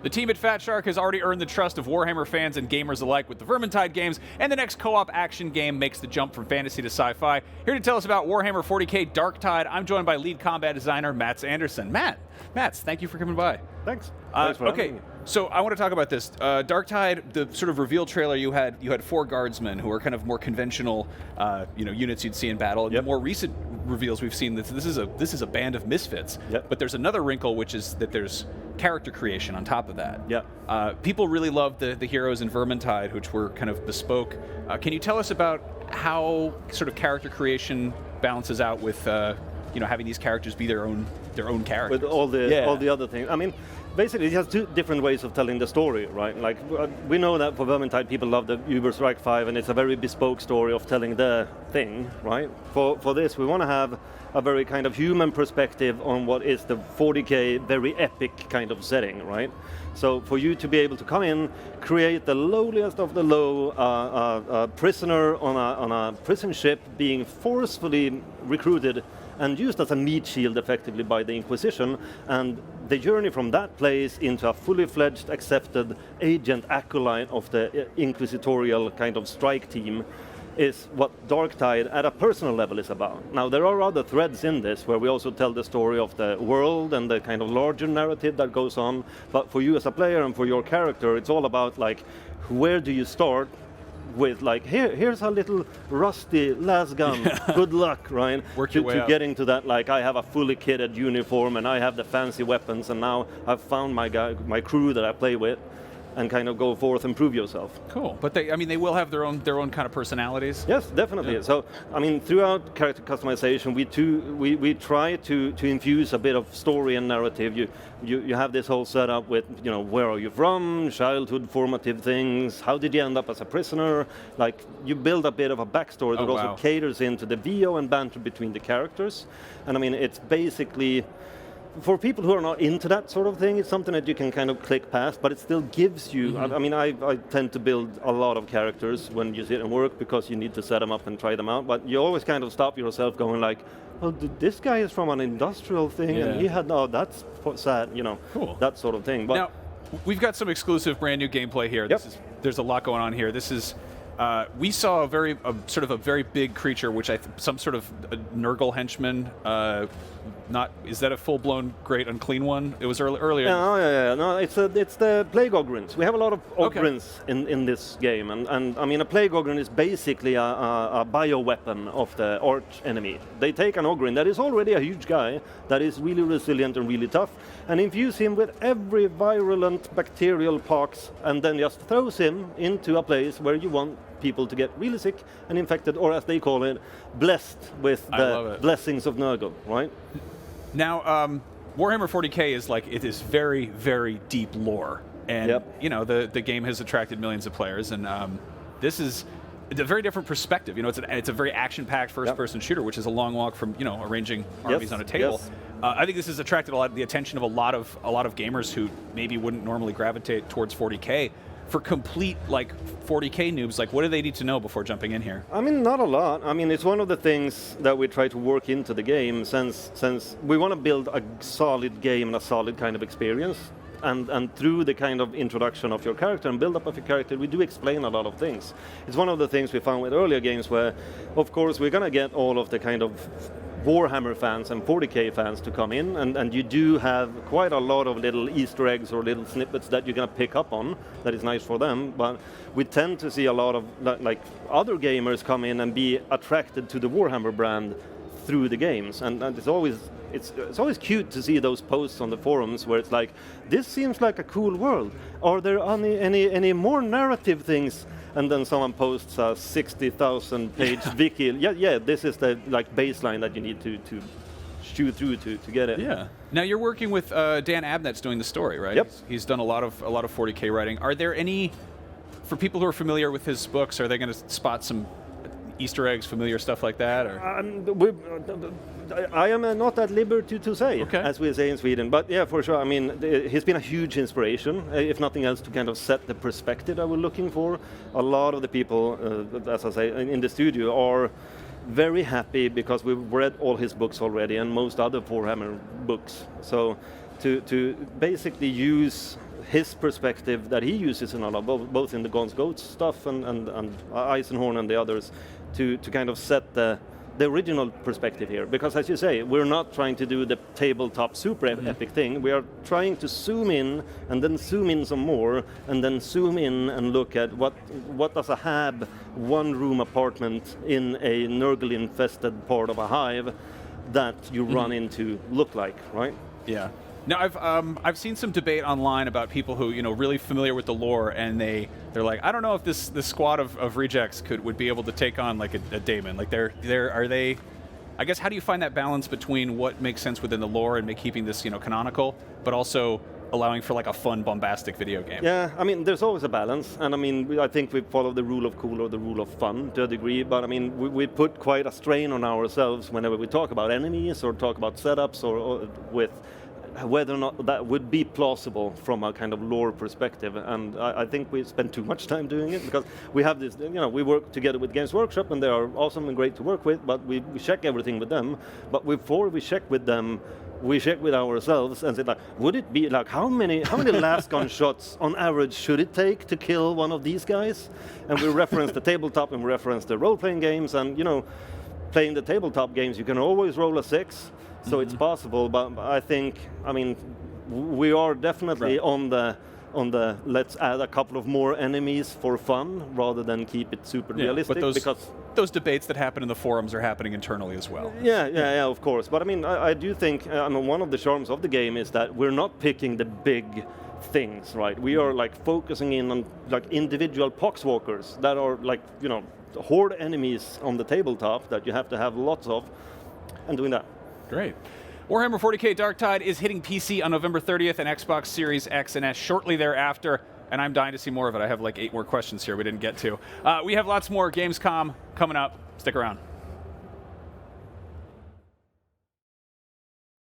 The team at Fatshark has already earned the trust of Warhammer fans and gamers alike with the Vermintide games, and the next co-op action game makes the jump from fantasy to sci-fi. Here to tell us about Warhammer 40k Darktide, I'm joined by lead combat designer Mats Anderson. Mats, thank you for coming by. Thanks. Thanks for having me. So I want to talk about this. Darktide, the sort of reveal trailer, you had 4 guardsmen who are kind of more conventional, units you'd see in battle. And the more recent reveals we've seen, this is a band of misfits. Yep. But there's another wrinkle, which is that there's character creation on top of that. Yeah. People really love the heroes in Vermintide, which were kind of bespoke. Can you tell us about how sort of character creation balances out with having these characters be their own characters? With all the other things. I mean, basically, it has 2 different ways of telling the story, right? Like, we know that for Vermintide, people love the Uber Strike 5, and it's a very bespoke story of telling the thing, right? For this, we want to have a very kind of human perspective on what is the 40k very epic kind of setting, right? So for you to be able to come in, create the lowliest of the low, prisoner on a prison ship being forcefully recruited and used as a meat shield effectively by the Inquisition, and the journey from that place into a fully fledged, accepted agent acolyte of the inquisitorial kind of strike team is what Darktide at a personal level is about. Now, there are other threads in this where we also tell the story of the world and the kind of larger narrative that goes on, but for you as a player and for your character, it's all about, like, where do you start with, like, here's a little rusty las gun, good luck, right? Work your way to up. getting to that, like, I have a fully kitted uniform and I have the fancy weapons, and now I've found my crew that I play with, and kind of go forth and prove yourself. Cool, but they will have their own kind of personalities. Yes, definitely. Yeah. So, I mean, throughout character customization, we try to infuse a bit of story and narrative. You have this whole setup with, where are you from, childhood formative things, how did you end up as a prisoner? Like, you build a bit of a backstory that also caters into the VO and banter between the characters. And I mean, it's basically, for people who are not into that sort of thing, it's something that you can kind of click past, but it still gives you, I mean, I tend to build a lot of characters when you sit and work because you need to set them up and try them out, but you always kind of stop yourself going like, well, this guy is from an industrial thing, and he had, that's sad, cool. That sort of thing. But now, we've got some exclusive brand new gameplay here. Yep. There's a lot going on here. This is, we saw a very big creature, which some sort of Nurgle henchman. Is that a full-blown great unclean one? It was earlier. Yeah. No, it's the plague ogrins. We have a lot of ogrins in this game, and I mean, a plague ogrin is basically a bioweapon of the arch enemy. They take an ogrin that is already a huge guy, that is really resilient and really tough, and infuse him with every virulent bacterial pox, and then just throws him into a place where you want people to get really sick and infected, or as they call it, blessed with the blessings of Nurgle, right? Now, Warhammer 40k is very, very deep lore, and the game has attracted millions of players, and this is a very different perspective. It's a very action-packed first-person shooter, which is a long walk from arranging armies on a table. Yes. I think this has attracted the attention of a lot of gamers who maybe wouldn't normally gravitate towards 40k. For complete 40k noobs, what do they need to know before jumping in here? I mean, not a lot. I mean, it's one of the things that we try to work into the game, since we want to build a solid game and a solid kind of experience. And through the kind of introduction of your character and build-up of your character, we do explain a lot of things. It's one of the things we found with earlier games where, of course, we're going to get all of the kind of Warhammer fans and 40k fans to come in, and you do have quite a lot of little Easter eggs or little snippets that you're going to pick up on that is nice for them, but we tend to see a lot of other gamers come in and be attracted to the Warhammer brand through the games, and it's always cute to see those posts on the forums where it's like, this seems like a cool world. Are there any more narrative things? And then someone posts a 60,000 page wiki. Yeah, this is the baseline that you need to chew through to get it. Yeah. Now you're working with Dan Abnett's doing the story, right? Yep. He's done a lot of 40k writing. Are there any, for people who are familiar with his books, are they going to spot some Easter eggs, familiar stuff like that? Or? I am not at liberty to say, as we say in Sweden. But yeah, for sure. I mean, he's been a huge inspiration, if nothing else, to kind of set the perspective that we're looking for. A lot of the people, as I say, in the studio are very happy because we've read all his books already and most other Warhammer books. So to basically use his perspective that he uses in a lot, both in the Gaunt's Goats stuff and Eisenhorn and the others, to kind of set the original perspective here. Because as you say, we're not trying to do the tabletop super epic thing. We are trying to zoom in and then zoom in some more and then zoom in and look at what does a Hab one-room apartment in a Nurgle-infested part of a hive that you run into look like, right? Yeah. Now, I've seen some debate online about people who, you know, really familiar with the lore, and they're like, I don't know if this squad of rejects would be able to take on like a daemon. Like, are they? I guess, how do you find that balance between what makes sense within the lore and keeping this, you know, canonical, but also allowing for like a fun, bombastic video game? Yeah, I mean, there's always a balance, and I mean, I think we follow the rule of cool or the rule of fun to a degree, but I mean, we put quite a strain on ourselves whenever we talk about enemies or talk about setups or with whether or not that would be plausible from a kind of lore perspective. And I think we spend too much time doing it because we have this, you know, we work together with Games Workshop and they are awesome and great to work with, but we check everything with them. But before we check with them, we check with ourselves and say, like, would it be like how many last gun shots on average should it take to kill one of these guys? And we reference the tabletop and we reference the role-playing games, and you know, playing the tabletop games, you can always roll a 6. So it's possible, but I think, I mean, we are definitely on the let's add a couple of more enemies for fun rather than keep it super realistic. But those debates that happen in the forums are happening internally as well. Yeah, of course. But I mean, I do think one of the charms of the game is that we're not picking the big things, right? We are like focusing in on like individual poxwalkers that are like, you know, horde enemies on the tabletop that you have to have lots of, and doing that. Great. Warhammer 40K Darktide is hitting PC on November 30th and Xbox Series X and S shortly thereafter, and I'm dying to see more of it. I have like 8 more questions here we didn't get to. We have lots more Gamescom coming up. Stick around.